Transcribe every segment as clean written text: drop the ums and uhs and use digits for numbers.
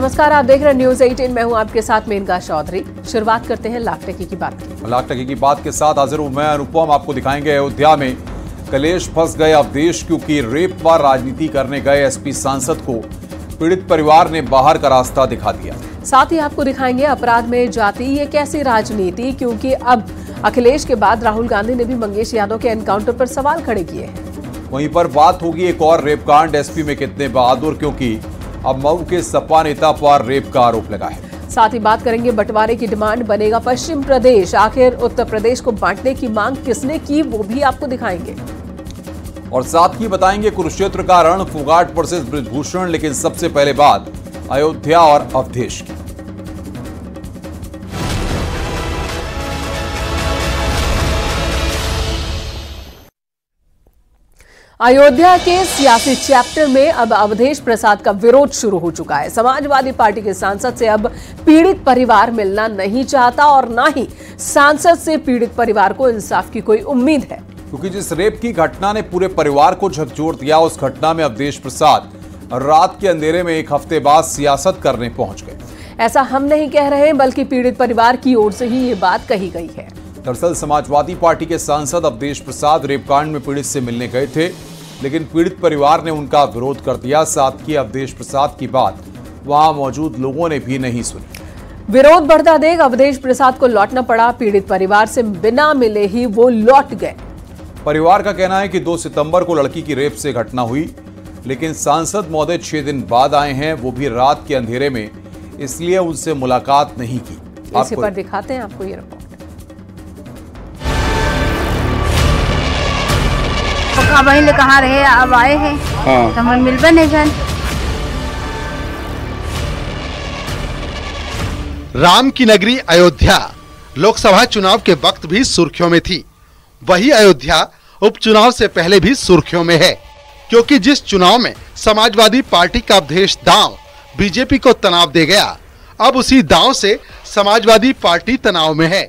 नमस्कार, आप देख रहे हैं न्यूज 18। मैं हूं आपके साथ मेनका चौधरी। शुरुआत करते हैं लाख टके की बात की। लाख टके की बात के साथ हाजिर हूं मैं अनुपम। आपको दिखाएंगे अयोध्या में कलेश फंस गए अवधेश, क्योंकि रेप व राजनीति करने गए एसपी सांसद को पीड़ित परिवार ने बाहर का रास्ता दिखा दिया। साथ ही आपको दिखाएंगे अपराध में जाति, ये कैसी राजनीति, क्योंकि अब अखिलेश के बाद राहुल गांधी ने भी मंगेश यादव के एनकाउंटर पर सवाल खड़े किए हैं। वहीं पर बात होगी एक और रेप कांड, एसपी में कितने बहादुर, क्योंकि अब मऊ के सपा नेता पर रेप का आरोप लगा है। साथ ही बात करेंगे बंटवारे की डिमांड बनेगा पश्चिम प्रदेश। आखिर उत्तर प्रदेश को बांटने की मांग किसने की, वो भी आपको दिखाएंगे। और साथ ही बताएंगे कुरुक्षेत्र का रण, फोगाट वर्सेस बृजभूषण। लेकिन सबसे पहले बात अयोध्या और अवधेश की। अयोध्या के सियासी चैप्टर में अब अवधेश प्रसाद का विरोध शुरू हो चुका है। समाजवादी पार्टी के सांसद से अब पीड़ित परिवार मिलना नहीं चाहता और ना ही सांसद से पीड़ित परिवार को इंसाफ की कोई उम्मीद है, क्योंकि जिस रेप की घटना ने पूरे परिवार को झकझोर दिया, उस घटना में अवधेश प्रसाद रात के अंधेरे में एक हफ्ते बाद सियासत करने पहुंच गए। ऐसा हम नहीं कह रहे, बल्कि पीड़ित परिवार की ओर से ही ये बात कही गई है। दरअसल समाजवादी पार्टी के सांसद अवधेश प्रसाद रेप कांड में पीड़ित से मिलने गए थे, लेकिन पीड़ित परिवार ने उनका विरोध कर दिया। साथ ही अवधेश प्रसाद की बात वहां मौजूद लोगों ने भी नहीं सुनी। विरोध बढ़ता देख अवधेश प्रसाद को लौटना पड़ा। पीड़ित परिवार से बिना मिले ही वो लौट गए। परिवार का कहना है कि 2 सितंबर को लड़की की रेप से घटना हुई, लेकिन सांसद महोदय 6 दिन बाद आए हैं, वो भी रात के अंधेरे में, इसलिए उनसे मुलाकात नहीं की। इसी पर दिखाते हैं आपको ये रिपोर्ट। पहले कहाँ रहे, अब आए हैं। हाँ। तो हम मिलबे नहीं जान। राम की नगरी अयोध्या लोकसभा चुनाव के वक्त भी सुर्खियों में थी। वही अयोध्या उपचुनाव से पहले भी सुर्खियों में है, क्योंकि जिस चुनाव में समाजवादी पार्टी का अवधेश दांव बीजेपी को तनाव दे गया, अब उसी दांव से समाजवादी पार्टी तनाव में है।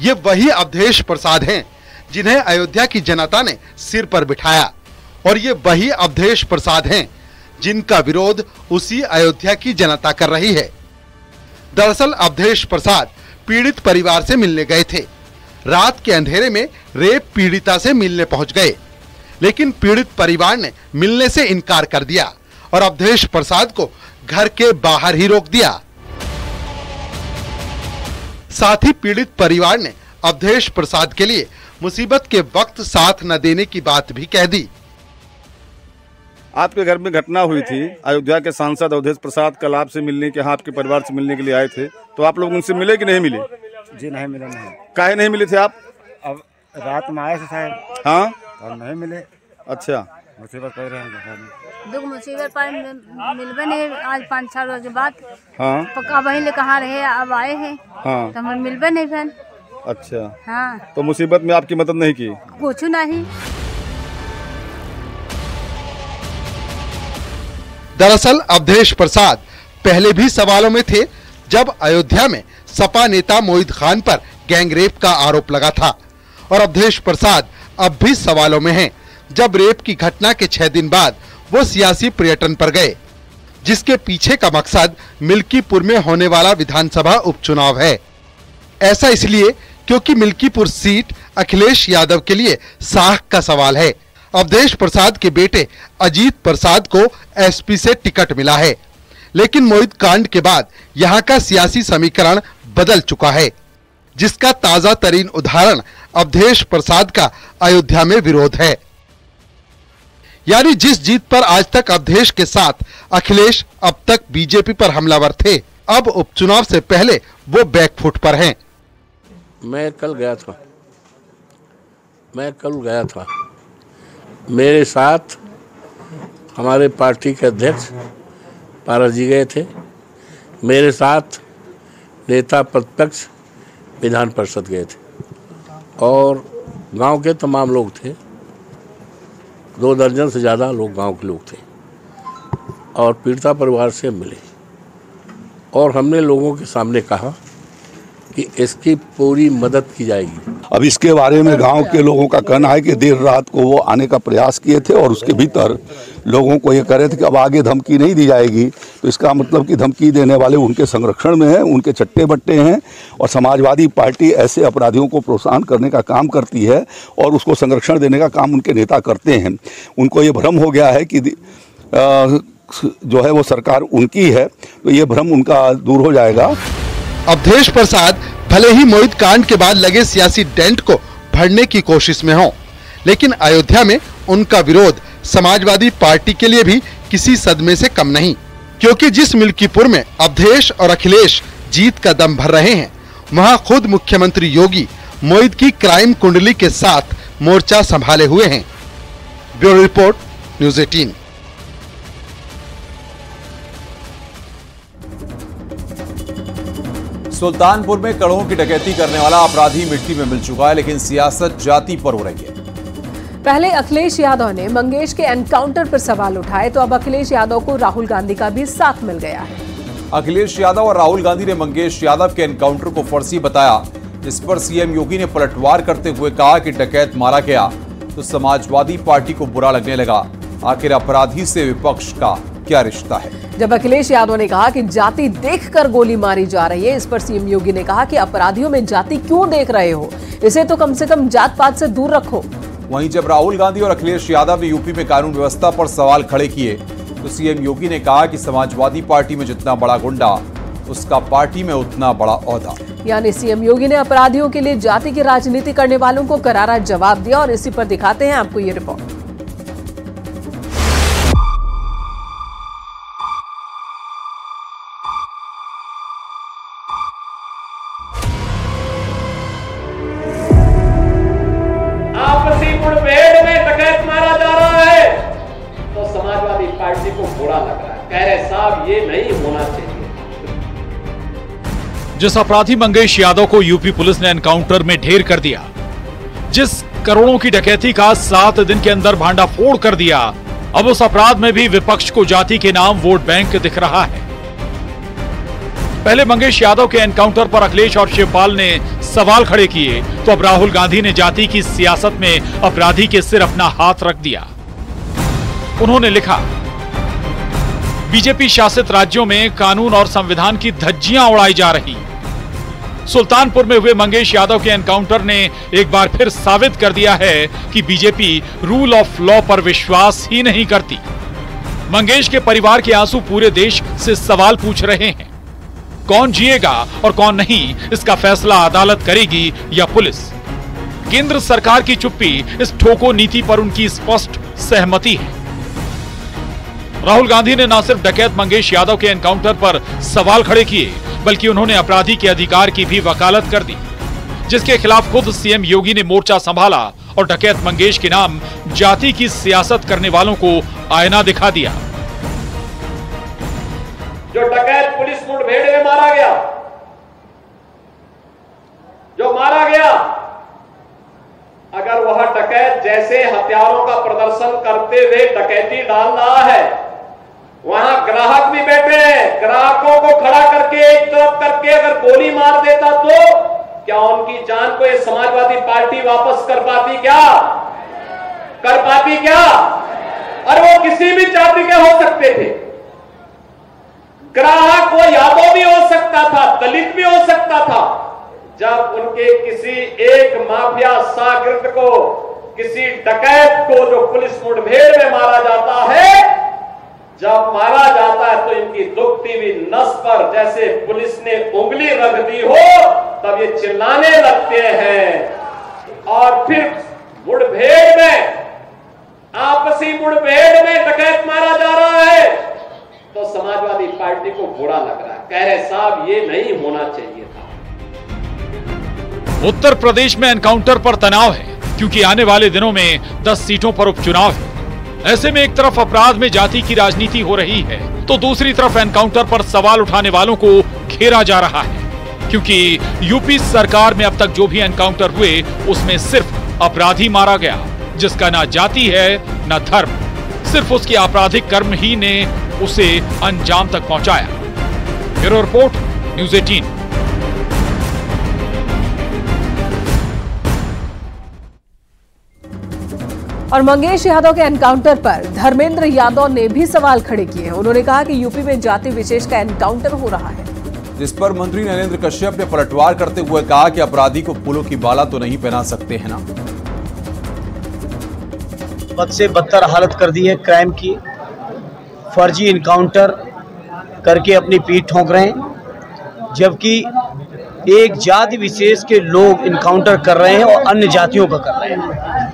ये वही अवधेश प्रसाद हैं जिन्हें अयोध्या की जनता ने सिर पर बिठाया, और ये वही अवधेश प्रसाद हैं जिनका विरोध उसी अयोध्या की जनता कर रही है। दरअसल अवधेश प्रसाद पीड़ित परिवार से मिलने गए थे। रात के अंधेरे में रेप पीड़िता से मिलने पहुंच गए, लेकिन पीड़ित परिवार ने मिलने से इनकार कर दिया और अवधेश प्रसाद को घर के बाहर ही रोक दिया। साथ ही पीड़ित परिवार ने अवधेश प्रसाद के लिए मुसीबत के वक्त साथ न देने की बात भी कह दी। आपके घर में घटना हुई थी, अयोध्या के सांसद अवधेश प्रसाद कल आपसे मिलने के, आपके परिवार से मिलने के लिए आए थे, तो आप लोग उनसे मिले कि नहीं मिले? जी नहीं मिले। नहीं। काहे नहीं मिले थे आप? अब रात में आए थे शायद। हाँ, और नहीं मिले। अच्छा, मुसीबत पड़ रहे हैं। दुख मुसीबत पर मिलबे नहीं। आज 5-6 रोज के बाद। हाँ। पक्का वही कहाँ रहे, अब आए हैं। हाँ। तो हम मिलबे नहीं फिर। अच्छा। हाँ। तो मुसीबत में आपकी मदद नहीं की? कुछ नहीं। दरअसल अवधेश प्रसाद पहले भी सवालों में थे, जब अयोध्या में सपा नेता मोहित खान पर गैंगरेप का आरोप लगा था, और अवधेश प्रसाद अब भी सवालों में हैं, जब रेप की घटना के 6 दिन बाद वो सियासी पर्यटन पर गए, जिसके पीछे का मकसद मिल्कीपुर में होने वाला विधानसभा उपचुनाव है। ऐसा इसलिए क्योंकि मिल्कीपुर सीट अखिलेश यादव के लिए साख का सवाल है। अवधेश प्रसाद के बेटे अजीत प्रसाद को एसपी से टिकट मिला है, लेकिन मोहित कांड के बाद यहाँ का सियासी समीकरण बदल चुका है, जिसका ताजा तरीन उदाहरण अवधेश प्रसाद का अयोध्या में विरोध है। यानी जिस जीत पर आज तक अवधेश के साथ अखिलेश अब तक बीजेपी पर हमलावर थे, अब उपचुनाव से पहले वो बैकफुट पर हैं। मैं कल गया था। मेरे साथ हमारे पार्टी के अध्यक्ष पारस जी गए थे। मेरे साथ नेता प्रतिपक्ष विधान परिषद गए थे, और गांव के तमाम लोग थे। 2 दर्जन से ज़्यादा लोग गांव के लोग थे, और पीड़िता परिवार से मिले, और हमने लोगों के सामने कहा कि इसकी पूरी मदद की जाएगी। अब इसके बारे में गांव के लोगों का कहना है कि देर रात को वो आने का प्रयास किए थे और उसके भीतर लोगों को ये कह रहे थे कि अब आगे धमकी नहीं दी जाएगी। तो इसका मतलब कि धमकी देने वाले उनके संरक्षण में हैं, उनके चट्टे बट्टे हैं और समाजवादी पार्टी ऐसे अपराधियों को प्रोत्साहन करने का काम करती है और उसको संरक्षण देने का काम उनके नेता करते हैं। उनको ये भ्रम हो गया है कि जो है वो सरकार उनकी है, तो ये भ्रम उनका दूर हो जाएगा। अवधेश प्रसाद भले ही मोहित कांड के बाद लगे सियासी डेंट को भरने की कोशिश में हो, लेकिन अयोध्या में उनका विरोध समाजवादी पार्टी के लिए भी किसी सदमे से कम नहीं, क्योंकि जिस मिल्कीपुर में अवधेश और अखिलेश जीत का दम भर रहे हैं, वहां खुद मुख्यमंत्री योगी मोहित की क्राइम कुंडली के साथ मोर्चा संभाले हुए हैं। Bureau report, news 18। सुल्तानपुर में करोड़ों की डकैती करने वाला अपराधी मिट्टी में मिल चुका है, लेकिन सियासत जाति पर हो रही है। पहले अखिलेश यादव ने मंगेश के एनकाउंटर पर सवाल उठाए, तो अब अखिलेश यादव को राहुल गांधी का भी साथ मिल गया है। अखिलेश यादव और राहुल गांधी ने मंगेश यादव के एनकाउंटर को फर्जी बताया। इस पर सीएम योगी ने पलटवार करते हुए कहा कि डकैत मारा गया तो समाजवादी पार्टी को बुरा लगने लगा। आखिर अपराधी से विपक्ष का क्या रिश्ता है? जब अखिलेश यादव ने कहा कि जाति देखकर गोली मारी जा रही है, इस पर सीएम योगी ने कहा कि अपराधियों में जाति क्यों देख रहे हो, इसे तो कम से कम जात पात से दूर रखो। वहीं जब राहुल गांधी और अखिलेश यादव ने यूपी में कानून व्यवस्था पर सवाल खड़े किए, तो सीएम योगी ने कहा कि समाजवादी पार्टी में जितना बड़ा गुंडा, उसका पार्टी में उतना बड़ा ओहदा। यानी सीएम योगी ने अपराधियों के लिए जाति की राजनीति करने वालों को करारा जवाब दिया, और इसी पर दिखाते हैं आपको ये रिपोर्ट। आपसी मुठभेड़ में डकैत मारा जा रहा है तो समाजवादी पार्टी को बुरा लग रहा है, कह रहे साहब ये नहीं होना चाहिए। जिस अपराधी मंगेश यादव को यूपी पुलिस ने एनकाउंटर में ढेर कर दिया, जिस करोड़ों की डकैती का 7 दिन के अंदर भांडाफोड़ कर दिया, अब उस अपराध में भी विपक्ष को जाति के नाम वोट बैंक दिख रहा है। पहले मंगेश यादव के एनकाउंटर पर अखिलेश और शिवपाल ने सवाल खड़े किए, तो अब राहुल गांधी ने जाति की सियासत में अपराधी के सिर अपना हाथ रख दिया। उन्होंने लिखा, बीजेपी शासित राज्यों में कानून और संविधान की धज्जियां उड़ाई जा रही। सुल्तानपुर में हुए मंगेश यादव के एनकाउंटर ने एक बार फिर साबित कर दिया है कि बीजेपी रूल ऑफ लॉ पर विश्वास ही नहीं करती। मंगेश के परिवार के आंसू पूरे देश से सवाल पूछ रहे हैं। कौन जिएगा और कौन नहीं, इसका फैसला अदालत करेगी या पुलिस। केंद्र सरकार की चुप्पी इस ठोको नीति पर उनकी स्पष्ट सहमति है। राहुल गांधी ने न सिर्फ डकैत मंगेश यादव के एनकाउंटर पर सवाल खड़े किए, बल्कि उन्होंने अपराधी के अधिकार की भी वकालत कर दी, जिसके खिलाफ खुद सीएम योगी ने मोर्चा संभाला और डकैत मंगेश के नाम जाति की सियासत करने वालों को आईना दिखा दिया। जो डकैत पुलिस मुठभेड़ में मारा गया, जो मारा गया, अगर वह डकैत जैसे हथियारों का प्रदर्शन करते हुए डकैती डाल रहा है, वहां ग्राहक भी बैठे हैं, ग्राहकों को खड़ा करके एक तरफ करके अगर गोली मार देता तो क्या उनकी जान को ये समाजवादी पार्टी वापस कर पाती क्या? कर पाती क्या? और वो किसी भी जाति के हो सकते थे। ग्राहक वो यादव भी हो सकता था, दलित भी हो सकता था। जब उनके किसी एक माफिया शागिर्द को, किसी डकैत को जो पुलिस मुठभेड़ में मारा जाता है, जब मारा जाता है तो इनकी दुखती हुई नस पर जैसे पुलिस ने उंगली रख दी हो, तब ये चिल्लाने लगते हैं। और फिर मुठभेड़ में, आपसी मुठभेड़ में डकैत मारा जा रहा है तो समाजवादी पार्टी को बुरा लग रहा है, कह रहे साहब ये नहीं होना चाहिए था। उत्तर प्रदेश में एनकाउंटर पर तनाव है, क्योंकि आने वाले दिनों में 10 सीटों पर उपचुनाव है। ऐसे में एक तरफ अपराध में जाति की राजनीति हो रही है, तो दूसरी तरफ एनकाउंटर पर सवाल उठाने वालों को घेरा जा रहा है, क्योंकि यूपी सरकार में अब तक जो भी एनकाउंटर हुए उसमें सिर्फ अपराधी मारा गया, जिसका ना जाति है ना धर्म, सिर्फ उसके आपराधिक कर्म ही ने उसे अंजाम तक पहुंचाया। Bureau report, news 18। और मंगेश यादव के एनकाउंटर पर धर्मेंद्र यादव ने भी सवाल खड़े किए हैं। उन्होंने कहा कि यूपी में जाति विशेष का एनकाउंटर हो रहा है, जिस पर मंत्री नरेंद्र कश्यप ने पलटवार करते हुए कहा कि अपराधी को फूलों की माला तो नहीं पहना सकते हैं ना। बद से बदतर हालत कर दी है क्राइम की। फर्जी इनकाउंटर करके अपनी पीठ ठोक रहे हैं, जबकि एक जाति विशेष के लोग इनकाउंटर कर रहे हैं और अन्य जातियों का कर रहे हैं।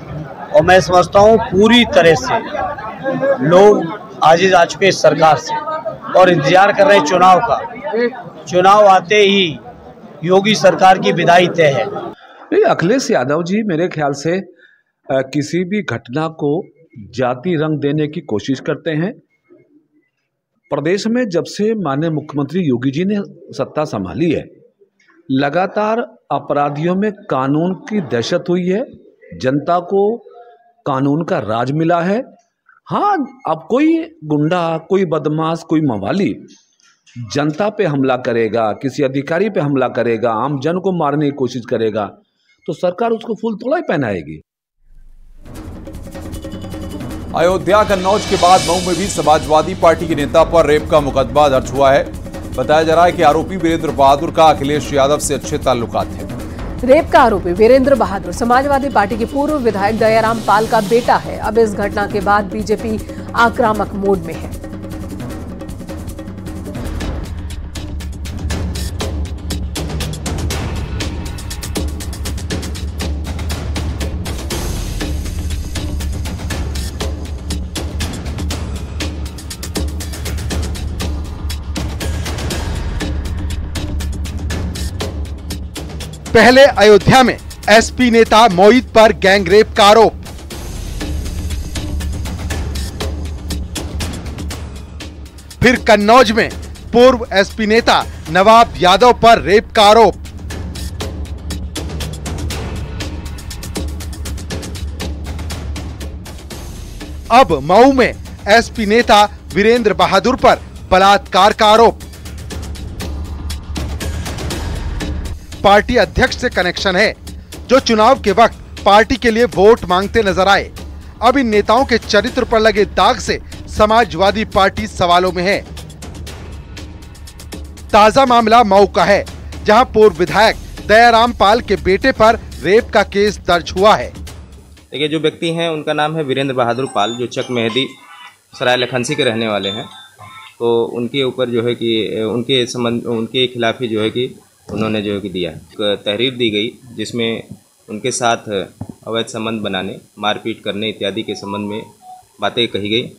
और मैं समझता हूं पूरी तरह से लोग आजिज आ चुके हैं सरकार से और इंतजार कर रहे हैं चुनाव का। चुनाव आते ही योगी सरकार की विदाई तय है। अखिलेश यादव जी मेरे ख्याल से किसी भी घटना को जाति रंग देने की कोशिश करते हैं। प्रदेश में जब से माननीय मुख्यमंत्री योगी जी ने सत्ता संभाली है, लगातार अपराधियों में कानून की दहशत हुई है, जनता को कानून का राज मिला है। हाँ, अब कोई गुंडा, कोई बदमाश, कोई मवाली जनता पे हमला करेगा, किसी अधिकारी पे हमला करेगा, आम जन को मारने की कोशिश करेगा, तो सरकार उसको फूल थोड़ा ही पहनाएगी। अयोध्या कन्नौज के बाद मऊ में भी समाजवादी पार्टी के नेता पर रेप का मुकदमा दर्ज हुआ है। बताया जा रहा है कि आरोपी वीरेंद्र बहादुर का अखिलेश यादव से अच्छे ताल्लुकात हैं। रेप का आरोपी वीरेंद्र बहादुर समाजवादी पार्टी के पूर्व विधायक दयाराम पाल का बेटा है। अब इस घटना के बाद बीजेपी आक्रामक मोड में है। पहले अयोध्या में एसपी नेता मोहित पर गैंगरेप का आरोप, फिर कन्नौज में पूर्व एसपी नेता नवाब यादव पर रेप का आरोप, अब मऊ में एसपी नेता वीरेंद्र बहादुर पर बलात्कार का आरोप। पार्टी अध्यक्ष से कनेक्शन है, जो चुनाव के वक्त पार्टी के लिए वोट मांगते नजर आए। अब इन नेताओं के चरित्र पर लगे दाग से समाजवादी पार्टी सवालों में है। ताजा मामला मऊ का है, जहां पूर्व विधायक दयाराम पाल के बेटे पर रेप का केस दर्ज हुआ है। देखिए, जो व्यक्ति हैं उनका नाम है वीरेंद्र बहादुर पाल, जो चक मेहदी सराय लखनसी के रहने वाले हैं। तो उनके ऊपर जो है कि उनके खिलाफ ही जो है कि उन्होंने जो है कि दिया है, तहरीर दी गई, जिसमें उनके साथ अवैध संबंध बनाने, मारपीट करने इत्यादि के संबंध में बातें कही गई।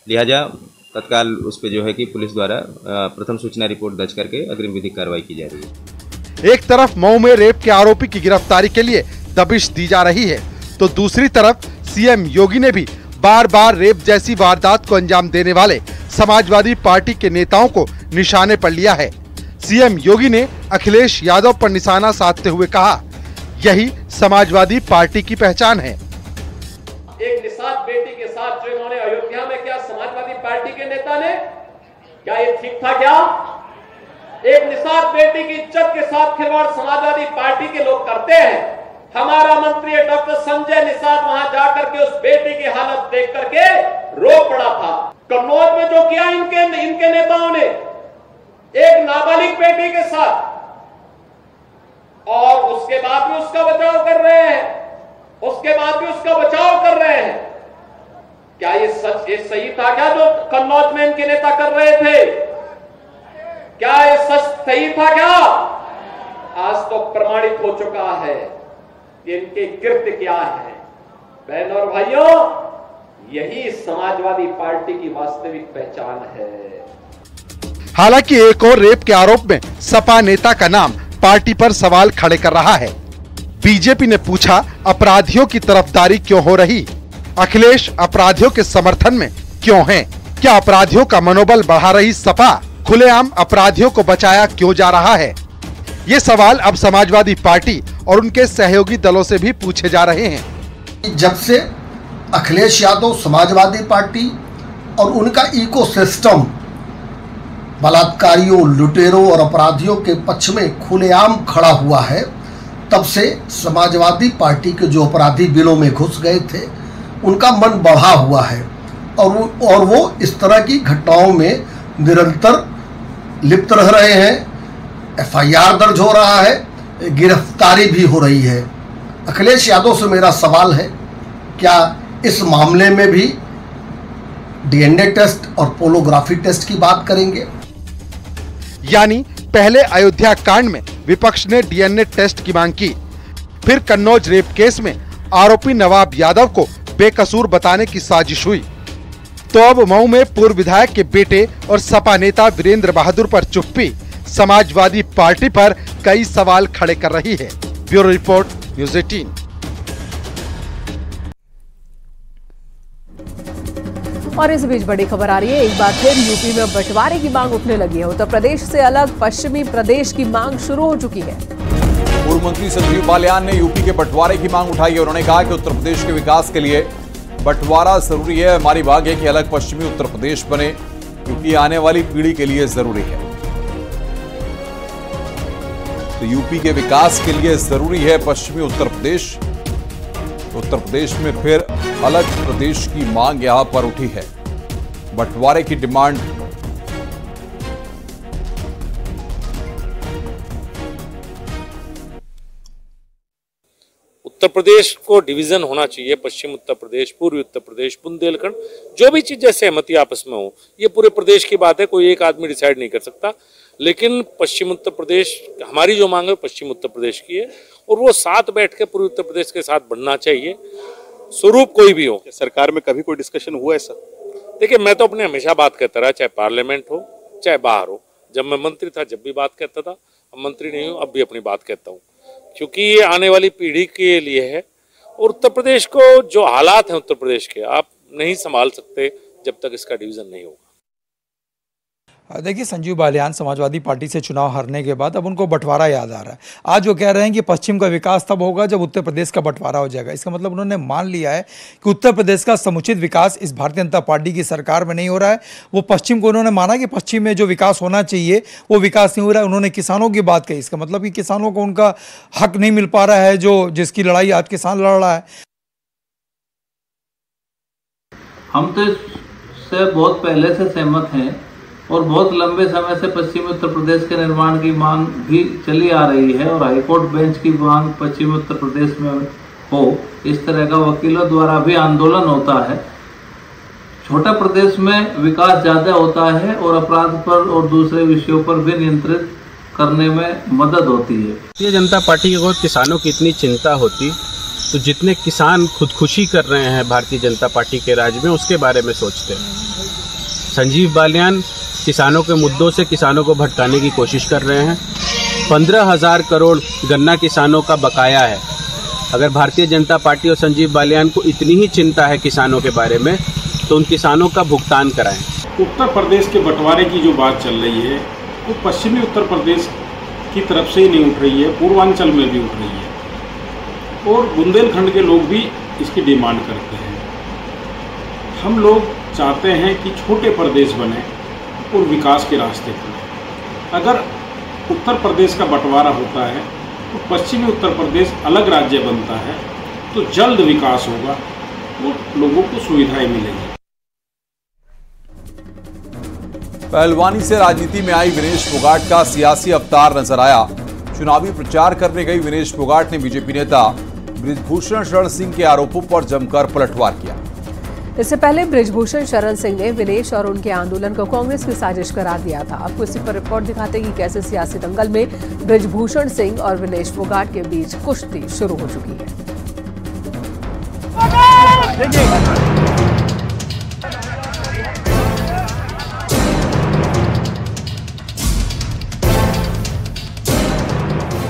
लिहाजा तत्काल उस पर जो है कि पुलिस द्वारा प्रथम सूचना रिपोर्ट दर्ज करके अग्रिम विधिक कार्रवाई की जा रही है। एक तरफ मऊ में रेप के आरोपी की गिरफ्तारी के लिए दबिश दी जा रही है, तो दूसरी तरफ सीएम योगी ने भी बार बार रेप जैसी वारदात को अंजाम देने वाले समाजवादी पार्टी के नेताओं को निशाने पर लिया है। सीएम योगी ने अखिलेश यादव पर निशाना साधते हुए कहा, यही समाजवादी पार्टी की पहचान है। एक निषाद बेटी के साथ जो इन्होंने अयोध्या में किया समाजवादी पार्टी के नेता ने, क्या ये ठीक था? क्या एक निषाद बेटी की इज्जत के साथ खिलवाड़ समाजवादी पार्टी के लोग करते हैं? हमारा मंत्री डॉक्टर संजय निषाद वहां जाकर के उस बेटी की हालत देख करके रो पड़ा था। कन्नौज में जो किया इनके नेताओं ने एक नाबालिग बेटी के साथ, और उसके बाद भी उसका बचाव कर रहे हैं, क्या ये सही था क्या जो कन्नौज में इनके नेता कर रहे थे? क्या ये सच सही था क्या? आज तो प्रमाणित हो चुका है कि इनके कृत्य क्या है। बहनों और भाइयों, यही समाजवादी पार्टी की वास्तविक पहचान है। हालांकि एक और रेप के आरोप में सपा नेता का नाम पार्टी पर सवाल खड़े कर रहा है। बीजेपी ने पूछा, अपराधियों की तरफदारी क्यों हो रही? अखिलेश अपराधियों के समर्थन में क्यों हैं? क्या अपराधियों का मनोबल बढ़ा रही सपा खुलेआम अपराधियों को बचाया क्यों जा रहा है? ये सवाल अब समाजवादी पार्टी और उनके सहयोगी दलों से भी पूछे जा रहे हैं। जब से अखिलेश यादव समाजवादी पार्टी और उनका इकोसिस्टम बलात्कारियों, लुटेरों और अपराधियों के पक्ष में खुलेआम खड़ा हुआ है, तब से समाजवादी पार्टी के जो अपराधी बिलों में घुस गए थे, उनका मन बढ़ा हुआ है और वो इस तरह की घटनाओं में निरंतर लिप्त रह रहे हैं। एफआईआर दर्ज हो रहा है, गिरफ्तारी भी हो रही है। अखिलेश यादव से मेरा सवाल है, क्या इस मामले में भी डीएनए टेस्ट और पोलोग्राफी टेस्ट की बात करेंगे? यानी पहले अयोध्या कांड में विपक्ष ने डीएनए टेस्ट की मांग की, फिर कन्नौज रेप केस में आरोपी नवाब यादव को बेकसूर बताने की साजिश हुई, तो अब मऊ में पूर्व विधायक के बेटे और सपा नेता वीरेंद्र बहादुर पर चुप्पी समाजवादी पार्टी पर कई सवाल खड़े कर रही है। Bureau report, news 18। और इस बीच बड़ी खबर आ रही है, एक बार फिर यूपी में बंटवारे की मांग उठने लगी है। उत्तर प्रदेश से अलग पश्चिमी प्रदेश की मांग शुरू हो चुकी है। पूर्व मंत्री संजीव बालियान ने यूपी के बंटवारे की मांग उठाई है। उन्होंने कहा कि उत्तर प्रदेश के विकास के लिए बंटवारा जरूरी है। हमारी मांग है कि अलग पश्चिमी उत्तर प्रदेश बने, क्योंकि आने वाली पीढ़ी के लिए जरूरी है। तो यूपी के विकास के लिए जरूरी है पश्चिमी उत्तर प्रदेश। उत्तर प्रदेश में फिर अलग प्रदेश की मांग यहां पर उठी है। बंटवारे की डिमांड उत्तर प्रदेश को डिवीजन होना चाहिए, पश्चिम उत्तर प्रदेश, पूर्वी उत्तर प्रदेश, बुंदेलखंड, जो भी चीजें सहमति आपस में हो, ये पूरे प्रदेश की बात है, कोई एक आदमी डिसाइड नहीं कर सकता। लेकिन पश्चिम उत्तर प्रदेश, हमारी जो मांग है पश्चिम उत्तर प्रदेश की है, और वो साथ बैठ के पूर्वी उत्तर प्रदेश के साथ बढ़ना चाहिए, स्वरूप कोई भी हो। सरकार में कभी कोई डिस्कशन हुआ ऐसा? देखिए, मैं तो अपने हमेशा बात करता रहा, चाहे पार्लियामेंट हो चाहे बाहर हो। जब मैं मंत्री था जब भी बात कहता था, अब मंत्री नहीं हूँ अब भी अपनी बात कहता हूँ, क्योंकि ये आने वाली पीढ़ी के लिए है। और उत्तर प्रदेश को जो हालात हैं उत्तर प्रदेश के, आप नहीं संभाल सकते जब तक इसका डिवीजन नहीं होगा। देखिए, संजीव बालियान समाजवादी पार्टी से चुनाव हारने के बाद अब उनको बंटवारा याद आ रहा है। आज वो कह रहे हैं कि पश्चिम का विकास तब होगा जब उत्तर प्रदेश का बंटवारा हो जाएगा। इसका मतलब उन्होंने मान लिया है कि उत्तर प्रदेश का समुचित विकास इस भारतीय जनता पार्टी की सरकार में नहीं हो रहा है। वो पश्चिम को उन्होंने माना कि पश्चिम में जो विकास होना चाहिए वो विकास नहीं हो रहा है। उन्होंने किसानों की बात कही, इसका मतलब कि किसानों को उनका हक नहीं मिल पा रहा है, जो जिसकी लड़ाई आज किसान लड़ रहा है। हम तो इससे बहुत पहले से सहमत हैं और बहुत लंबे समय से पश्चिमी उत्तर प्रदेश के निर्माण की मांग भी चली आ रही है, और हाईकोर्ट बेंच की मांग पश्चिमी उत्तर प्रदेश में हो, इस तरह का वकीलों द्वारा भी आंदोलन होता है। छोटा प्रदेश में विकास ज़्यादा होता है और अपराध पर और दूसरे विषयों पर भी नियंत्रित करने में मदद होती है। भारतीय जनता पार्टी की अगर किसानों की इतनी चिंता होती तो जितने किसान खुदकुशी कर रहे हैं भारतीय जनता पार्टी के राज में, उसके बारे में सोचते हैं। संजीव बालियान किसानों के मुद्दों से किसानों को भटकाने की कोशिश कर रहे हैं। 15,000 करोड़ गन्ना किसानों का बकाया है। अगर भारतीय जनता पार्टी और संजीव बालियान को इतनी ही चिंता है किसानों के बारे में, तो उन किसानों का भुगतान कराएं। उत्तर प्रदेश के बंटवारे की जो बात चल रही है वो पश्चिमी उत्तर प्रदेश की तरफ से ही नहीं उठ रही है, पूर्वांचल में भी उठ रही है, और बुंदेलखंड के लोग भी इसकी डिमांड करते हैं। हम लोग चाहते हैं कि छोटे प्रदेश बने और विकास के रास्ते पर। अगर उत्तर प्रदेश का बंटवारा होता है तो पश्चिमी उत्तर प्रदेश अलग राज्य बनता है, तो जल्द विकास होगा और लोगों को सुविधाएं मिलेंगी। पहलवानी से राजनीति में आई विनेश फोगाट का सियासी अवतार नजर आया। चुनावी प्रचार करने गई विनेश फोगाट ने बीजेपी नेता बृजभूषण शरण सिंह के आरोपों पर जमकर पलटवार किया। इससे पहले बृजभूषण शरण सिंह ने विनेश और उनके आंदोलन को कांग्रेस की साजिश करार दिया था। आपको इसी पर रिपोर्ट दिखाते हैं कि कैसे सियासी दंगल में बृजभूषण सिंह और विनेश फोगाट के बीच कुश्ती शुरू हो चुकी है।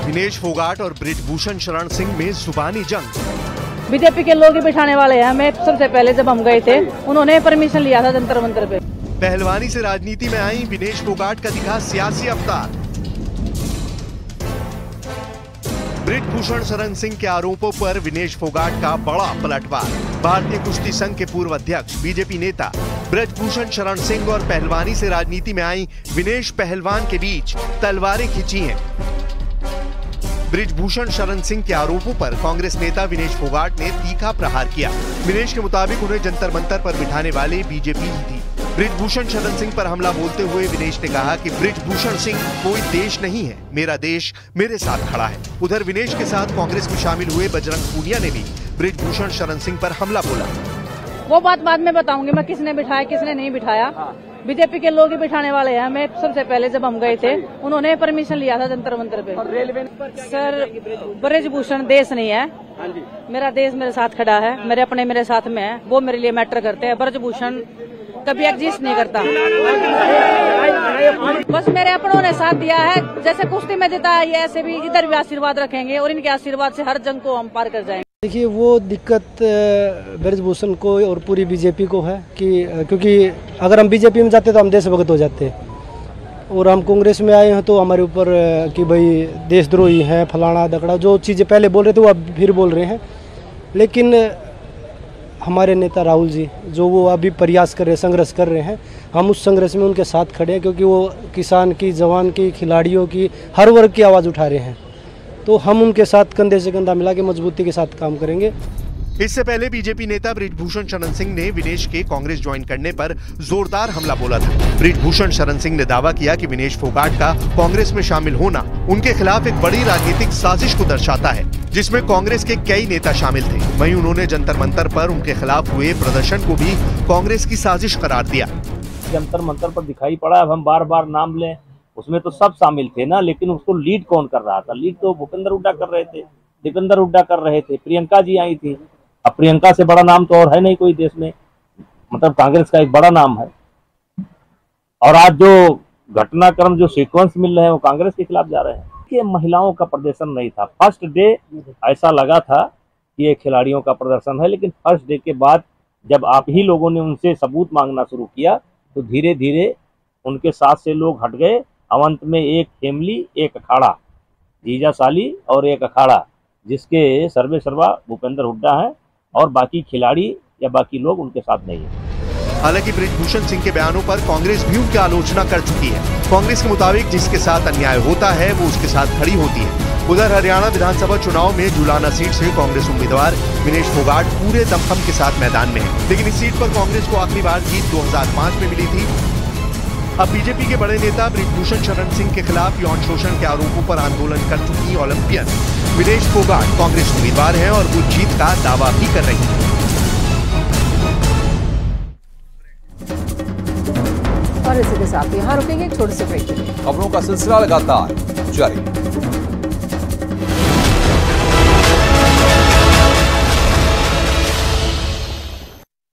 विनेश फोगाट और बृजभूषण शरण सिंह में जुबानी जंग। बीजेपी के लोग ही बिठाने वाले हैं। हमें सबसे पहले जब हम गए थे उन्होंने परमिशन लिया था जंतर मंतर पे। पहलवानी से राजनीति में आई विनेश फोगाट का दिखा सियासी अवतार। बृजभूषण शरण सिंह के आरोपों पर विनेश फोगाट का बड़ा पलटवार। भारतीय कुश्ती संघ के पूर्व अध्यक्ष बीजेपी नेता बृजभूषण शरण सिंह और पहलवानी से राजनीति में आई विनेश पहलवान के बीच तलवारें खिंची हैं। बृजभूषण शरण सिंह के आरोपों पर कांग्रेस नेता विनेश फोगाट ने तीखा प्रहार किया। विनेश के मुताबिक उन्हें जंतर मंतर पर बिठाने वाले बीजेपी ही थी। बृजभूषण शरण सिंह पर हमला बोलते हुए विनेश ने कहा कि बृजभूषण सिंह कोई देश नहीं है, मेरा देश मेरे साथ खड़ा है। उधर विनेश के साथ कांग्रेस में शामिल हुए बजरंग पूनिया ने भी बृजभूषण शरण सिंह पर हमला बोला। वो बात बाद में बताऊंगी मैं, किसने बिठाया किसने नहीं बिठाया। बीजेपी के लोग ही बिठाने वाले हैं। मैं सबसे पहले जब हम गए थे उन्होंने परमिशन लिया था जंतर मंतर पे। सर बृजभूषण देश नहीं है, मेरा देश मेरे साथ खड़ा है, मेरे अपने मेरे साथ में है, वो मेरे लिए मैटर करते हैं। बृजभूषण कभी एग्जिस्ट नहीं करता। बस मेरे अपनों ने साथ दिया है, जैसे कुश्ती में जिताया ये ऐसे भी इधर भी आशीर्वाद रखेंगे और इनके आशीर्वाद से हर जंग को हम पार कर जाएंगे। देखिए वो दिक्कत बृजभूषण को और पूरी बीजेपी को है कि क्योंकि अगर हम बीजेपी में जाते तो हम देशभक्त हो जाते और हम कांग्रेस में आए हैं तो हमारे ऊपर कि भाई देशद्रोही हैं, फलाना दकड़ा, जो चीज़ें पहले बोल रहे थे वो अब फिर बोल रहे हैं। लेकिन हमारे नेता राहुल जी जो वो अभी प्रयास कर रहे हैं, संघर्ष कर रहे हैं, हम उस संघर्ष में उनके साथ खड़े हैं क्योंकि वो किसान की, जवान की, खिलाड़ियों की, हर वर्ग की आवाज़ उठा रहे हैं। तो हम उनके साथ कंधे से कंधा मिला के मजबूती के साथ काम करेंगे। इससे पहले बीजेपी नेता बृजभूषण शरण सिंह ने विनेश के कांग्रेस ज्वाइन करने पर जोरदार हमला बोला था। बृजभूषण शरण सिंह ने दावा किया कि विनेश फोगाट का कांग्रेस में शामिल होना उनके खिलाफ एक बड़ी राजनीतिक साजिश को दर्शाता है, जिसमें कांग्रेस के कई नेता शामिल थे। वहीं उन्होंने जंतर मंतर पर उनके खिलाफ हुए प्रदर्शन को भी कांग्रेस की साजिश करार दिया। जंतर मंतर पर दिखाई पड़ा, अब हम बार बार नाम लें, उसमें तो सब शामिल थे ना, लेकिन उसको लीड कौन कर रहा था? लीड तो भूपेंद्र हुड्डा कर रहे थे, दीपेंद्र हुड्डा कर रहे थे, प्रियंका जी आई थी। अब प्रियंका से बड़ा नाम तो और है नहीं कोई देश में, मतलब कांग्रेस का एक बड़ा नाम है। और आज जो घटनाक्रम, जो सीक्वेंस मिल रहे हैं वो कांग्रेस के खिलाफ जा रहे हैं। कि महिलाओं का प्रदर्शन नहीं था। फर्स्ट डे ऐसा लगा था कि ये खिलाड़ियों का प्रदर्शन है, लेकिन फर्स्ट डे के बाद जब आप ही लोगों ने उनसे सबूत मांगना शुरू किया तो धीरे धीरे उनके साथ से लोग हट गए। अवंत में एक फैमिली, एक अखाड़ा, जीजा साली और एक अखाड़ा, जिसके सर्वे सर्वा भूपेंद्र हुड्डा है और बाकी खिलाड़ी या बाकी लोग उनके साथ नहीं है। हालांकि बृजभूषण सिंह के बयानों पर कांग्रेस भी उनकी आलोचना कर चुकी है। कांग्रेस के मुताबिक जिसके साथ अन्याय होता है वो उसके साथ खड़ी होती है। उधर हरियाणा विधानसभा चुनाव में जुलाना सीट से कांग्रेस उम्मीदवार विनेश फोगाट पूरे दमखम के साथ मैदान में है, लेकिन इस सीट पर कांग्रेस को आखिरी बार जीत 2005 में मिली थी। अब बीजेपी के बड़े नेता बृजभूषण शरण सिंह के खिलाफ यौन शोषण के आरोपों पर आंदोलन कर चुकी ओलंपियन विनेश फोगाट कांग्रेस उम्मीदवार हैं और वो जीत का दावा भी कर रही है। और इसी के साथ यहाँ रुकेंगे एक छोटे से ब्रेक के लिए। खबरों का सिलसिला लगातार जारी।